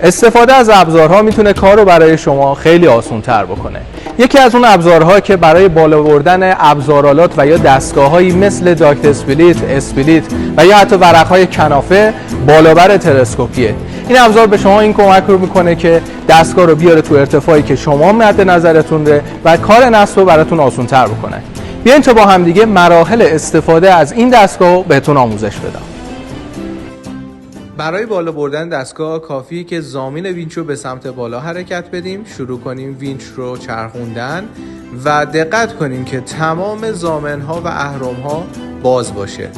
استفاده از ابزارها میتونه کار رو برای شما خیلی آسان‌تر بکنه. یکی از اون ابزارها که برای بالا بردن ابزارآلات و یا دستگاه‌هایی مثل داکت اسپلیت و یا حتی ورق‌های کنافه بالابر تلسکوپیه. این ابزار به شما این کمک رو میکنه که دستگاه رو بیاره تو ارتفاعی که شما مد نظرتون ره و کار نصب رو براتون آسان‌تر بکنه. بیاین تا با هم دیگه مراحل استفاده از این دستگاه رو بهتون آموزش بدم. برای بالا بردن دستگاه کافیه که زامین وینچ رو به سمت بالا حرکت بدیم، شروع کنیم وینچ رو چرخوندن و دقت کنیم که تمام زامن‌ها و اهرم‌ها باز باشه.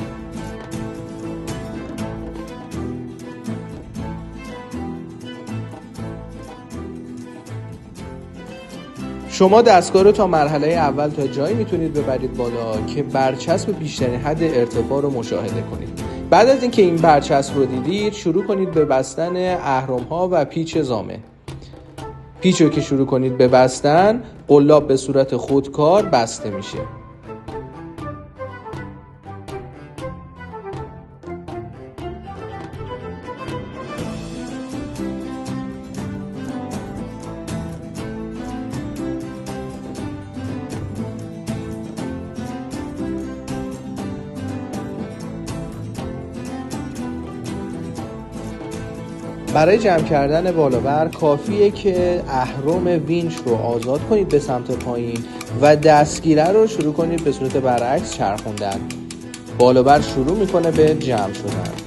شما دستگاه رو تا مرحله اول تا جایی میتونید ببرید بالا که برچسب بیشترین حد ارتفاع رو مشاهده کنید. بعد از اینکه این برچسب رو دیدید، شروع کنید به بستن اهرم‌ها و پیچ زامن. پیچ رو که شروع کنید به بستن، قلاب به صورت خودکار بسته میشه. برای جمع کردن بالابر کافیه که اهرم وینچ رو آزاد کنید به سمت پایین و دستگیره رو شروع کنید به صورت برعکس چرخوندن. بالابر شروع میکنه به جمع شدن.